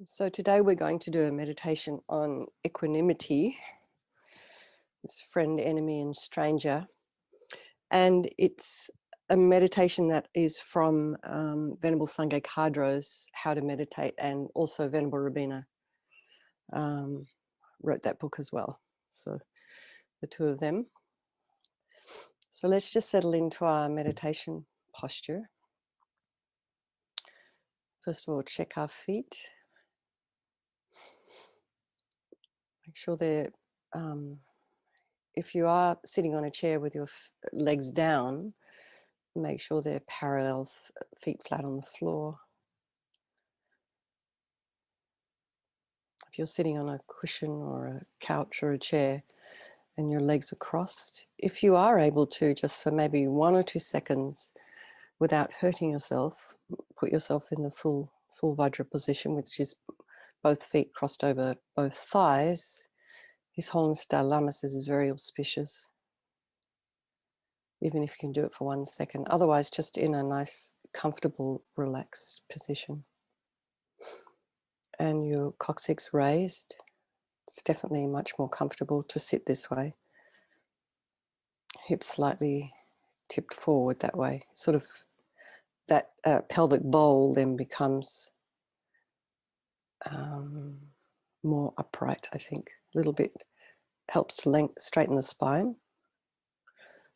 So today we're going to do a meditation on equanimity, this friend, enemy, and stranger. And it's a meditation that is from Venerable Sangye Kadro's How to Meditate, and also Venerable Rabina wrote that book as well. So the two of them. So let's just settle into our meditation posture. First of all, check our feet. Make sure they're, if you are sitting on a chair with your legs down, make sure they're parallel, feet flat on the floor. If you're sitting on a cushion or a couch or a chair and your legs are crossed, if you are able to, just for maybe 1 or 2 seconds without hurting yourself, put yourself in the full Vajra position, which is both feet crossed over both thighs. His Holiness Dalai Lama says is very auspicious, even if you can do it for 1 second. Otherwise, just in a nice, comfortable, relaxed position. And your coccyx raised. It's definitely much more comfortable to sit this way. Hips slightly tipped forward that way. Sort of that pelvic bowl then becomes more upright, I think. A little bit helps to straighten the spine.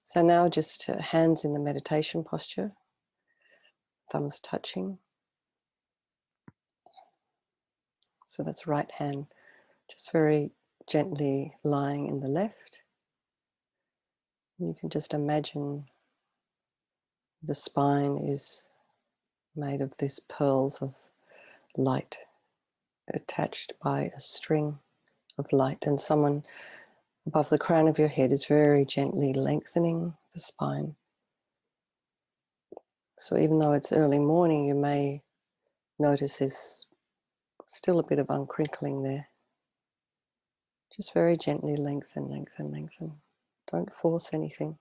So now just hands in the meditation posture, thumbs touching. So that's right hand just very gently lying in the left. And you can just imagine the spine is made of these pearls of light attached by a string of light, and someone above the crown of your head is very gently lengthening the spine. So even though it's early morning, you may notice there's still a bit of uncrinkling there. Just very gently lengthen, lengthen, lengthen. Don't force anything.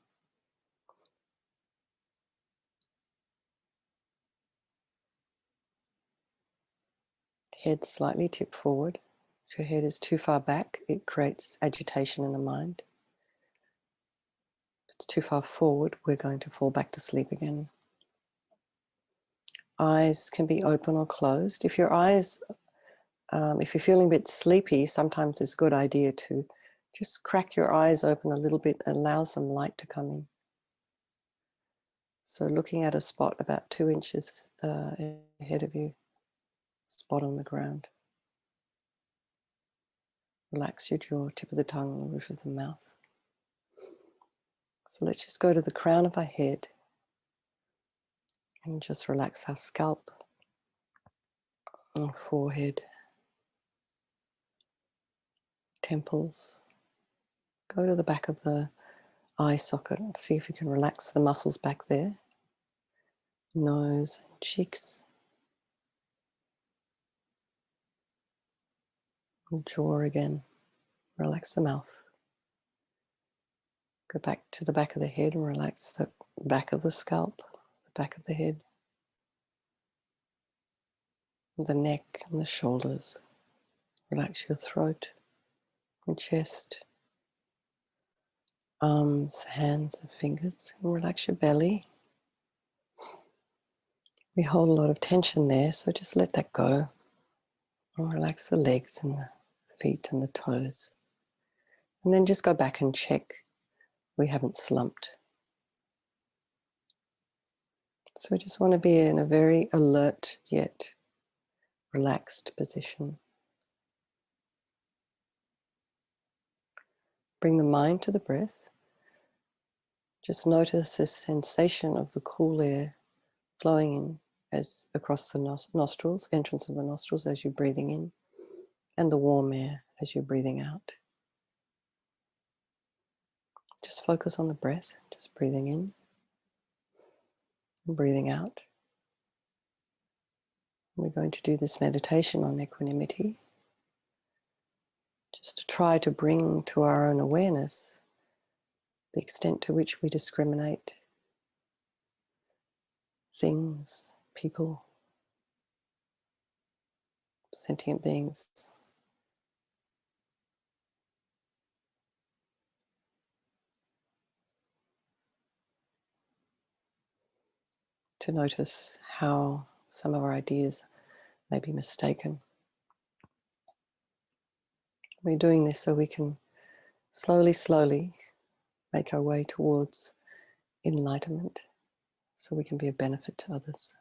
Head slightly tipped forward. If your head is too far back, it creates agitation in the mind. If it's too far forward, we're going to fall back to sleep again. Eyes can be open or closed. If your eyes, if you're feeling a bit sleepy, sometimes it's a good idea to just crack your eyes open a little bit and allow some light to come in. So looking at a spot about 2 inches ahead of you, spot on the ground. Relax your jaw, tip of the tongue, the roof of the mouth. So let's just go to the crown of our head and just relax our scalp and forehead, temples. Go to the back of the eye socket and see if you can relax the muscles back there. Nose, cheeks, and jaw again. Relax the mouth. Go back to the back of the head and relax the back of the scalp, the back of the head, the neck and the shoulders. Relax your throat and chest, arms, hands and fingers, and relax your belly. We hold a lot of tension there, so just let that go. And relax the legs and the feet and the toes. And then just go back and check we haven't slumped. So we just want to be in a very alert yet relaxed position. Bring the mind to the breath. Just notice this sensation of the cool air flowing in as across the nostrils, entrance of the nostrils as you're breathing in, and the warm air as you're breathing out. Just focus on the breath, just breathing in and breathing out. We're going to do this meditation on equanimity, just to try to bring to our own awareness the extent to which we discriminate things, people, sentient beings. To notice how some of our ideas may be mistaken. We're doing this so we can slowly make our way towards enlightenment, so we can be a benefit to others.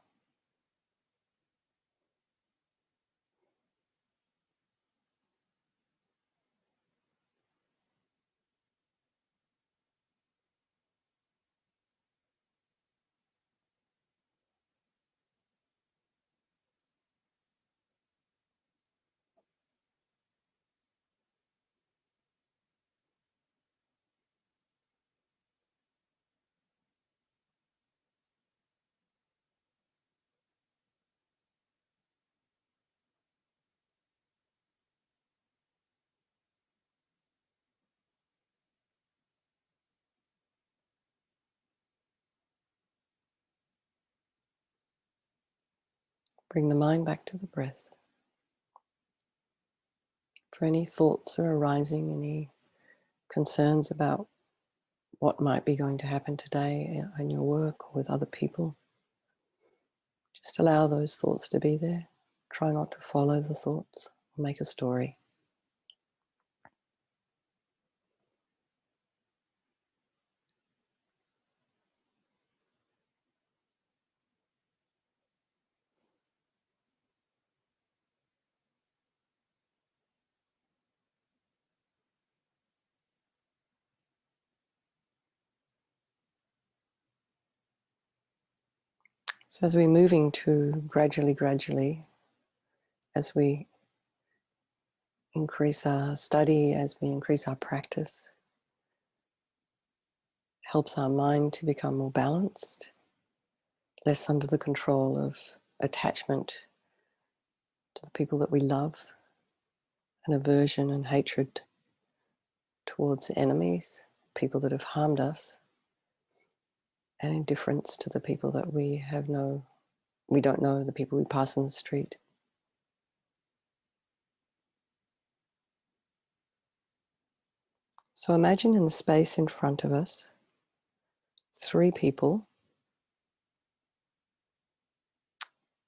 Bring the mind back to the breath. For any thoughts are arising, any concerns about what might be going to happen today in your work or with other people, just allow those thoughts to be there. Try not to follow the thoughts or make a story. So as we're moving to gradually, as we increase our study, as we increase our practice, helps our mind to become more balanced, less under the control of attachment to the people that we love, and aversion and hatred towards enemies, people that have harmed us, and indifference to the people that we don't know, the people we pass on the street. So imagine in the space in front of us, 3 people,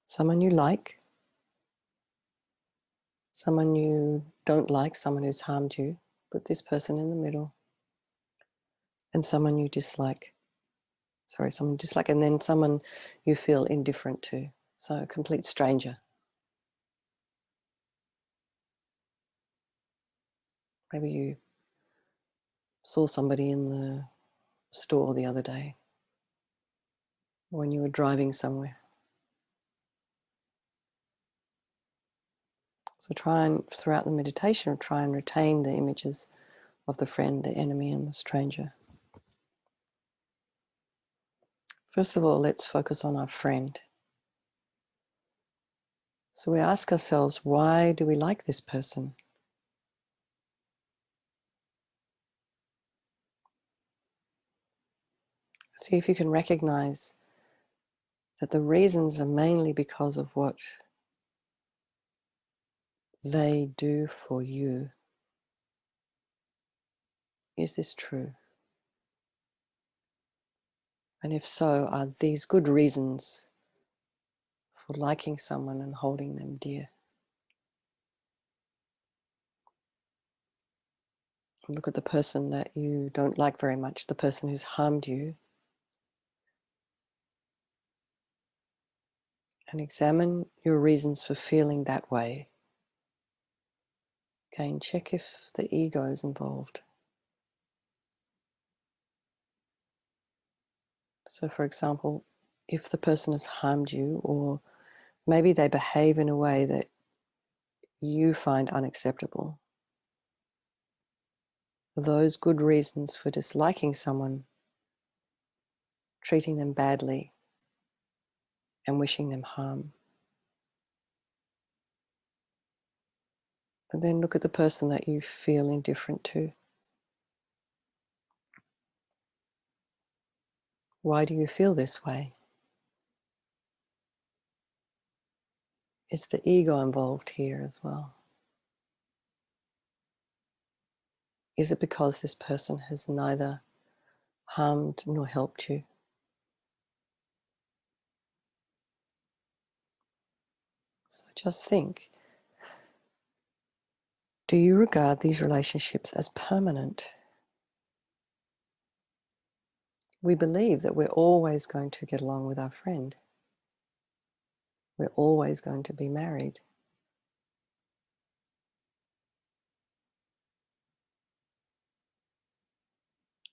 someone you like, someone you don't like, someone who's harmed you, put this person in the middle, and someone you dislike. Someone you dislike, and then someone you feel indifferent to. So a complete stranger. Maybe you saw somebody in the store the other day, or when you were driving somewhere. So try and, throughout the meditation, try and retain the images of the friend, the enemy, and the stranger. First of all, let's focus on our friend. So we ask ourselves, why do we like this person? See if you can recognize that the reasons are mainly because of what they do for you. Is this true? And if so, are these good reasons for liking someone and holding them dear? Look at the person that you don't like very much, the person who's harmed you, and examine your reasons for feeling that way. Again, check if the ego is involved. So for example, if the person has harmed you, or maybe they behave in a way that you find unacceptable, are those good reasons for disliking someone, treating them badly, and wishing them harm? And then look at the person that you feel indifferent to. Why do you feel this way? Is the ego involved here as well? Is it because this person has neither harmed nor helped you? So just think, do you regard these relationships as permanent? We believe that we're always going to get along with our friend. We're always going to be married.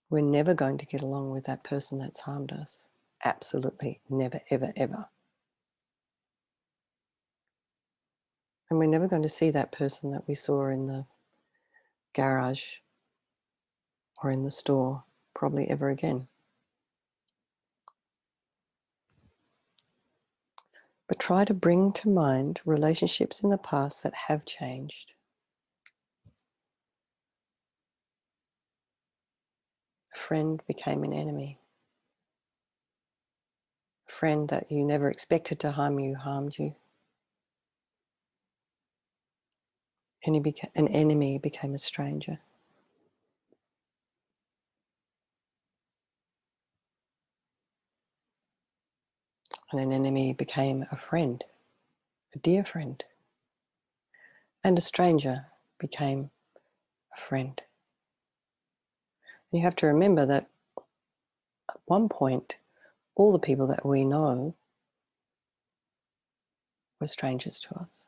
We're never going to get along with that person that's harmed us. Absolutely never, ever, ever. And we're never going to see that person that we saw in the garage or in the store probably ever again. But try to bring to mind relationships in the past that have changed. A friend became an enemy. A friend that you never expected to harm you harmed you. An enemy became a stranger. And an enemy became a friend, a dear friend. And a stranger became a friend. And you have to remember that at one point, all the people that we know were strangers to us.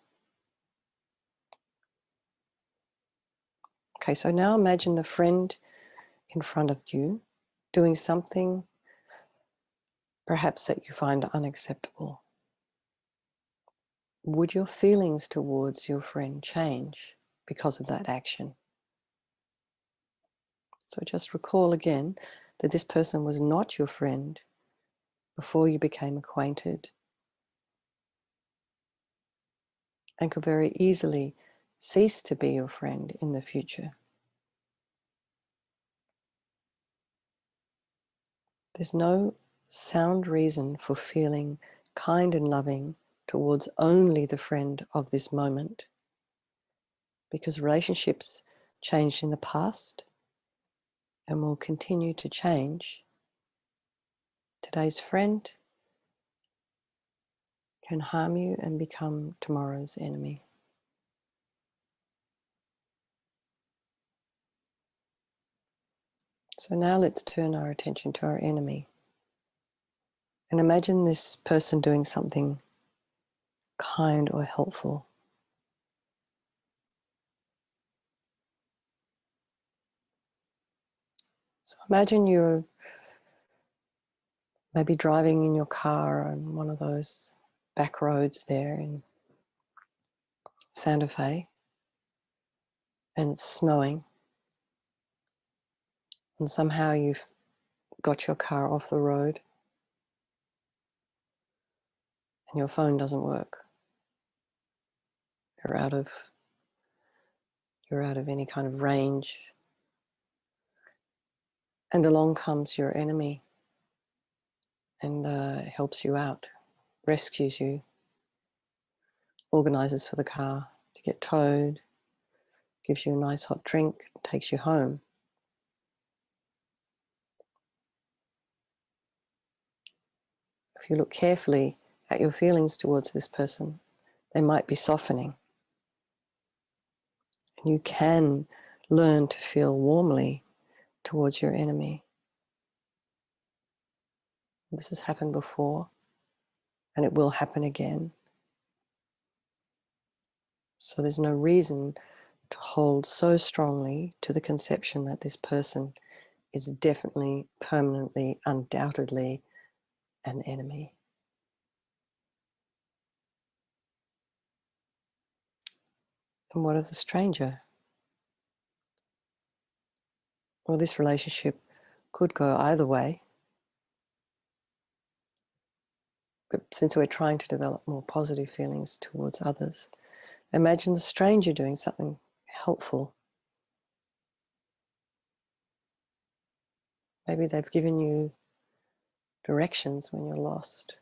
Okay, so now imagine the friend in front of you doing something perhaps that you find unacceptable. Would your feelings towards your friend change because of that action? So just recall again that this person was not your friend before you became acquainted and could very easily cease to be your friend in the future. There's no sound reason for feeling kind and loving towards only the friend of this moment, because relationships changed in the past and will continue to change. Today's friend can harm you and become tomorrow's enemy. So now let's turn our attention to our enemy. And imagine this person doing something kind or helpful. So imagine you're maybe driving in your car on one of those back roads there in Santa Fe, and it's snowing, and somehow you've got your car off the road and your phone doesn't work. You're out of any kind of range. And along comes your enemy and helps you out, rescues you, organizes for the car to get towed, gives you a nice hot drink, takes you home. If you look carefully at your feelings towards this person, they might be softening. And you can learn to feel warmly towards your enemy. This has happened before, and it will happen again. So there's no reason to hold so strongly to the conception that this person is definitely, permanently, undoubtedly an enemy. And what of the stranger? Well, this relationship could go either way. But since we're trying to develop more positive feelings towards others, imagine the stranger doing something helpful. Maybe they've given you directions when you're lost.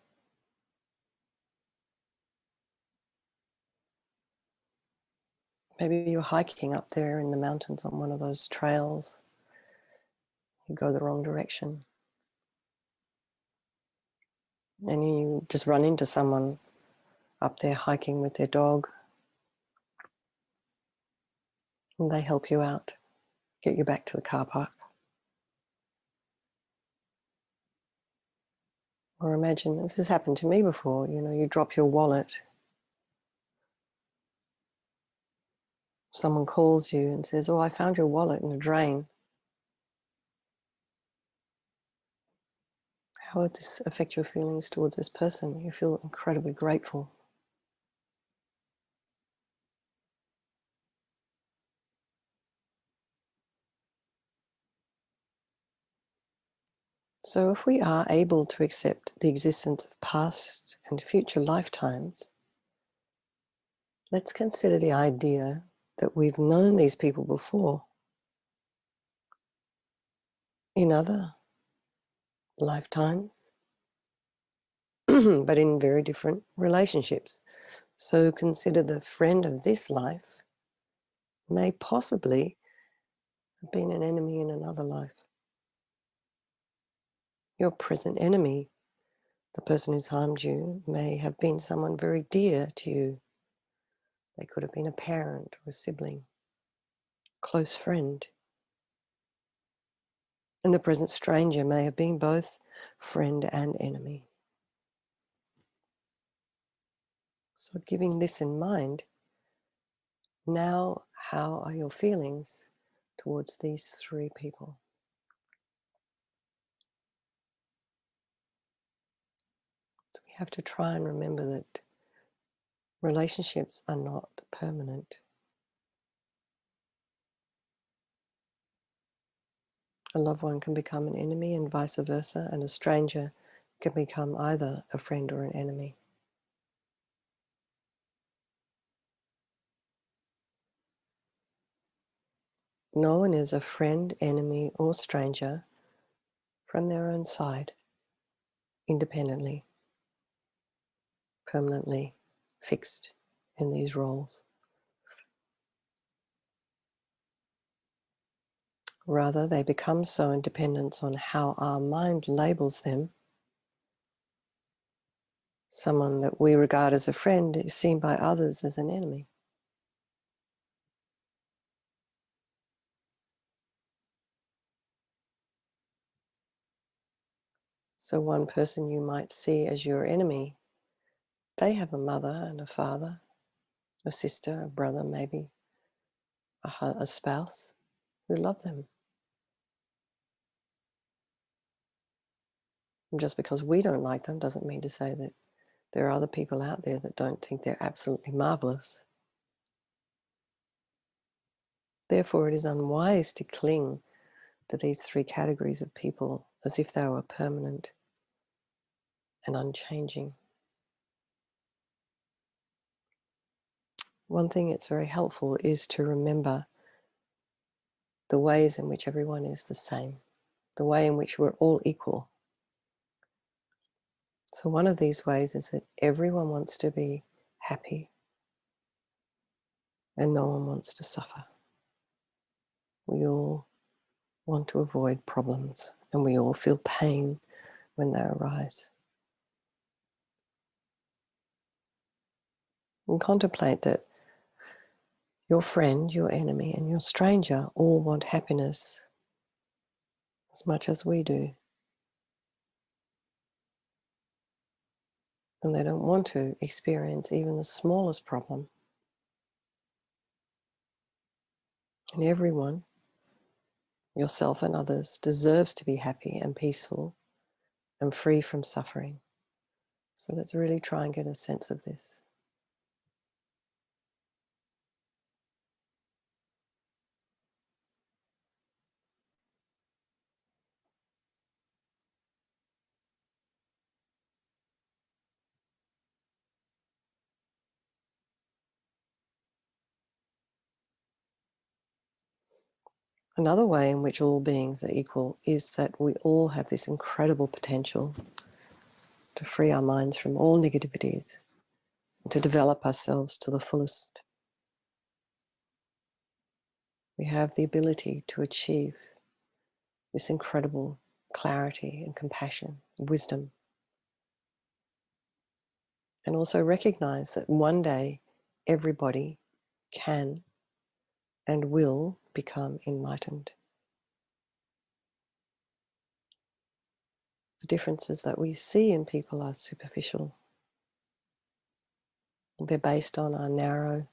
Maybe you're hiking up there in the mountains on one of those trails. You go the wrong direction. And you just run into someone up there hiking with their dog. And they help you out, get you back to the car park. Or imagine, this has happened to me before, you drop your wallet. Someone calls you and says, "Oh, I found your wallet in a drain." How would this affect your feelings towards this person? You feel incredibly grateful. So if we are able to accept the existence of past and future lifetimes, let's consider the idea that we've known these people before in other lifetimes, but in very different relationships. So consider the friend of this life may possibly have been an enemy in another life. Your present enemy, the person who's harmed you, may have been someone very dear to you. They could have been a parent or a sibling, close friend. And the present stranger may have been both friend and enemy. So giving this in mind, now how are your feelings towards these three people? So we have to try and remember that relationships are not permanent. A loved one can become an enemy and vice versa, and a stranger can become either a friend or an enemy. No one is a friend, enemy, or stranger from their own side, independently, permanently fixed in these roles. Rather, they become so in dependence on how our mind labels them. Someone that we regard as a friend is seen by others as an enemy. So one person you might see as your enemy, they have a mother and a father, a sister, a brother, maybe a spouse who love them. And just because we don't like them doesn't mean to say that there are other people out there that don't think they're absolutely marvelous. Therefore, it is unwise to cling to these three categories of people as if they were permanent and unchanging. One thing that's very helpful is to remember the ways in which everyone is the same, the way in which we're all equal. So one of these ways is that everyone wants to be happy and no one wants to suffer. We all want to avoid problems and we all feel pain when they arise. And contemplate that your friend, your enemy, and your stranger all want happiness as much as we do. And they don't want to experience even the smallest problem. And everyone, yourself and others, deserves to be happy and peaceful and free from suffering. So let's really try and get a sense of this. Another way in which all beings are equal is that we all have this incredible potential to free our minds from all negativities and to develop ourselves to the fullest. we have the ability to achieve this incredible clarity and compassion, wisdom. And also recognize that one day everybody can and will become enlightened. The differences that we see in people are superficial. They're based on our narrow,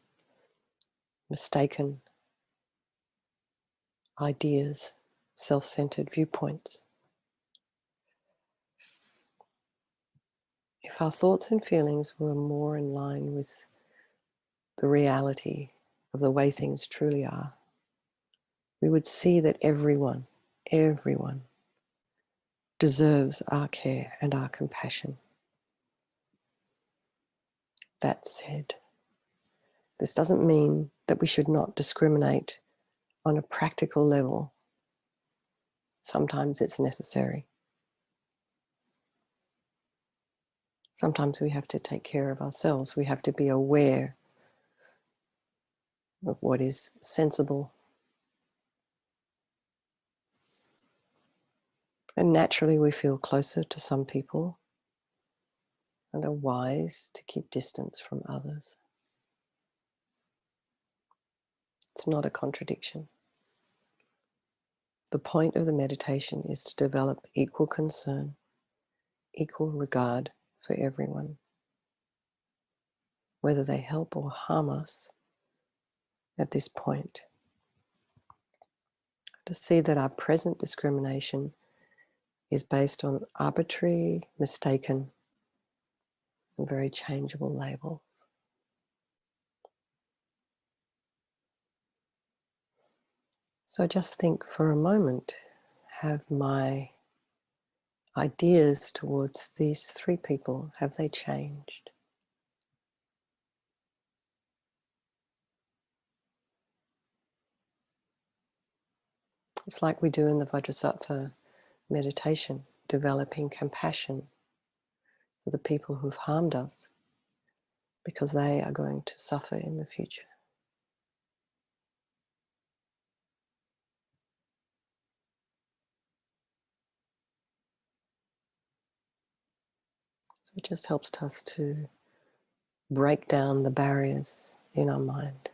mistaken ideas, self-centered viewpoints. If our thoughts and feelings were more in line with the reality of the way things truly are, we would see that everyone deserves our care and our compassion. That said, this doesn't mean that we should not discriminate on a practical level. Sometimes it's necessary. Sometimes we have to take care of ourselves. We have to be aware of what is sensible. And naturally we feel closer to some people and are wise to keep distance from others. It's not a contradiction. The point of the meditation is to develop equal concern, equal regard for everyone, whether they help or harm us at this point. To see that our present discrimination is based on arbitrary, mistaken, and very changeable labels. So just think for a moment, have my ideas towards these three people, have they changed? It's like we do in the Vajrasattva meditation, developing compassion for the people who've harmed us because they are going to suffer in the future. So it just helps us to break down the barriers in our mind.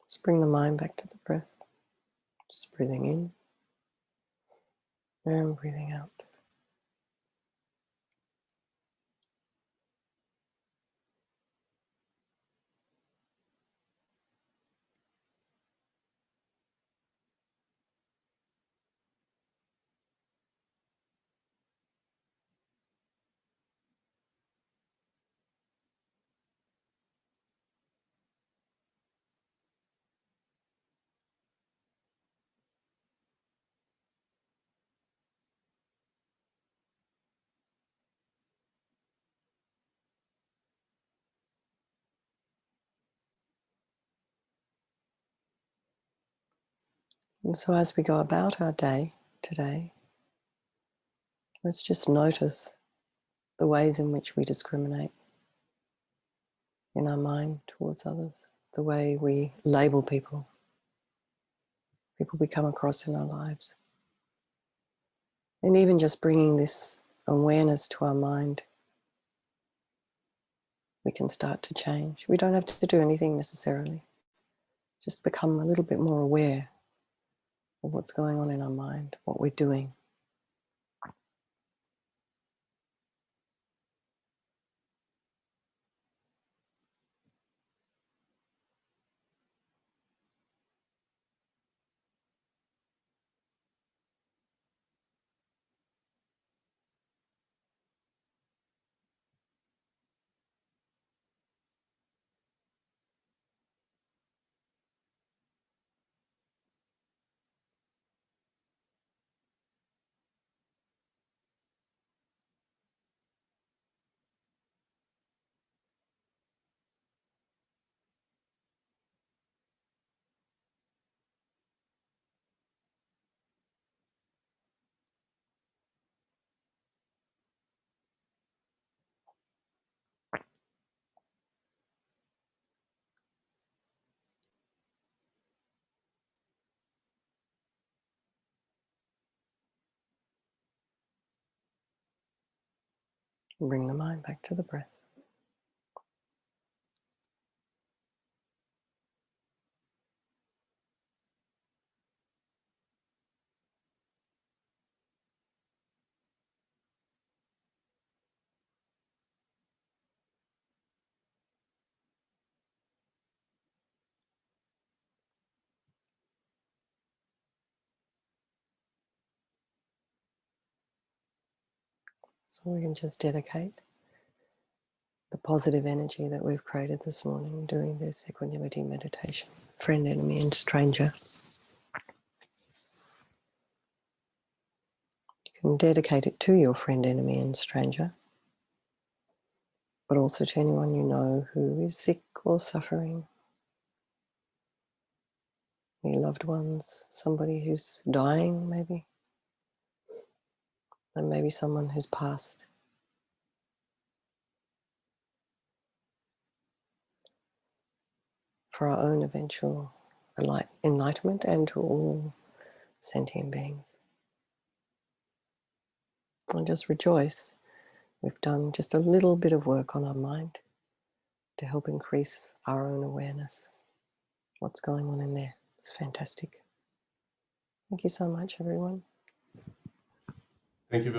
Just bring the mind back to the breath. Just breathing in and breathing out. And so as we go about our day today, let's just notice the ways in which we discriminate in our mind towards others, the way we label people we come across in our lives. And even just bringing this awareness to our mind, we can start to change. We don't have to do anything necessarily. Just become a little bit more aware of what's going on in our mind, what we're doing. Bring the mind back to the breath. So we can just dedicate the positive energy that we've created this morning doing this equanimity meditation. Friend, enemy, and stranger. You can dedicate it to your friend, enemy, and stranger, but also to anyone you know who is sick or suffering. Any loved ones, somebody who's dying maybe, and maybe someone who's passed. For our own eventual enlightenment and to all sentient beings. And just rejoice. We've done just a little bit of work on our mind to help increase our own awareness. What's going on in there? It's fantastic. Thank you so much, everyone. Thank you very much.